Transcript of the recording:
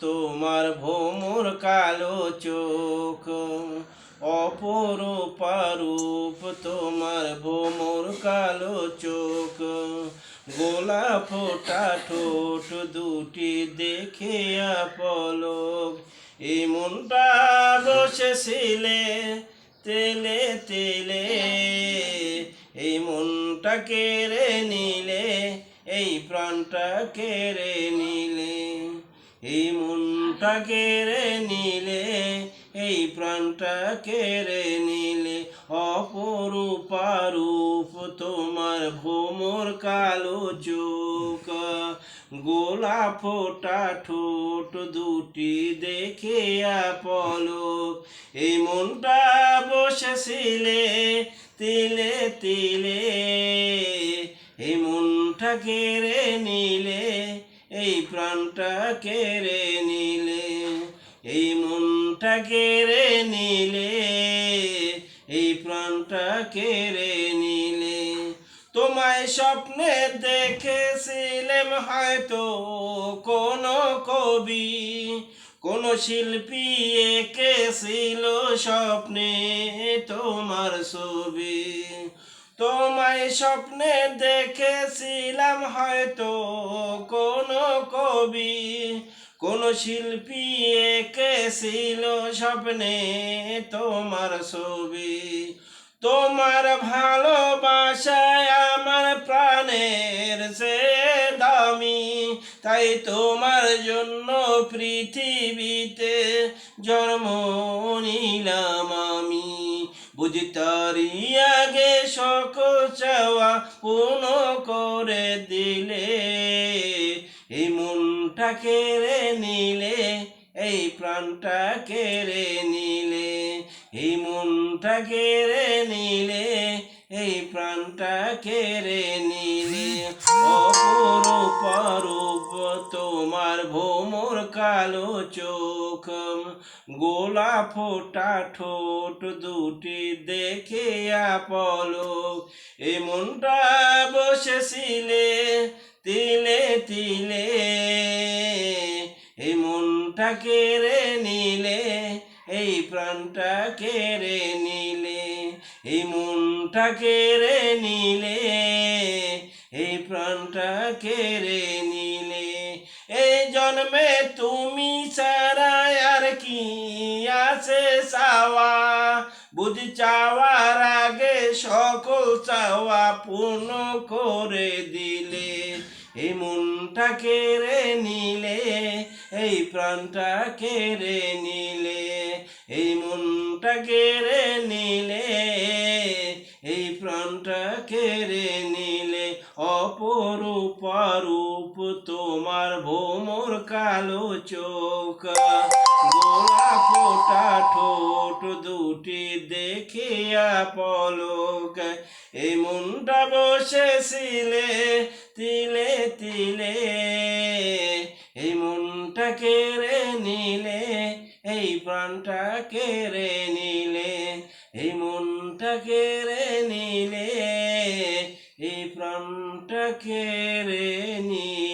তোমার ভোমর কালো চোখ, অপরূপা রূপ তোমার ভোমর কালো চোখ, গোলাপ ফোটা ঠোঁট দুটি দেখে পলক, এই মনটা বসেছিলে তেলে তেলে, এই মনটা কেড়ে নিলে, এই প্রাণটা কেড়ে নিলে, এই মনটা কেড়ে নিলে, এই প্রাণটা কেড়ে নিলে, অপরূপা রূপ তোমার ভোমর কালো চোখ, গোলাপ ফোটা ঠোঁট দুটি দেখে পলক, এই মনটা বসেছিলে তিলে তিলে, এই মনটা কেড়ে নিলে, এই প্রাণটা কেড়ে নিলে, এই মনটা কেড়ে নিলে, এই প্রাণটা কেড়ে নিলে। তোমায় স্বপ্নে দেখেছিলাম হয়তো কোনো কবি, কোন শিল্পী এঁকেছিল স্বপ্নে তোমার ছবি, তোমায় স্বপ্নে দেখেছিলাম হয়তো কোনো কবি, কোন শিল্পী এঁকেছিল স্বপ্নে তোমার ছবি, তোমার ভালোবাসায় আমার প্রাণের চেয়ে দামি, তাই তোমার জন্য পৃথিবীতে জন্ম নিলাম আমি, বুঝতারি আগে সকল চাওয়া পূর্ণ করে দিলে, এই মনটা কেড়ে নিলে, এই প্রাণটা কেড়ে নিলে, এই মনটা কেড়ে নিলে, এই প্রাণটা কেড়ে নিলে, অপরূপা রূপ তোমার ভোমর কালো চোখ, গোলাপ ফোটা ঠোঁট দুটি দেখে পলক, এই মনটা বসেছিলে তিলে তিলে, এই মনটা কেড়ে নিলে, এই প্রাণটা কেড়ে নিলে, এই মনটা কেড়ে নিলে, এই প্রাণটা কেড়ে নিলে। এই জন্মে তুমি ছাড়া আর কি আছে চাওয়া, বুঝি চাওয়ার আগে সকল চাওয়া পূর্ণ করে দিলে, এই মনটা কেড়ে নিলে, এই প্রাণটা কেড়ে নিলে, এই মনটা কেড়ে নিলে, এই প্রাণটা কেড়ে নিলে, অপরূপা রূপ তোমার ভোমর কালো চোখ, গোলাপ ফোটা ঠোঁট দুটি দেখে পলক, এই মনটা বসেছিলে তিলে তিলে, এই মনটা কেড়ে নিলে, এই প্রাণটা কেড়ে নিলে, এই মনটা কেড়ে নিলে, এই প্রাণটা কেড়ে নিলে।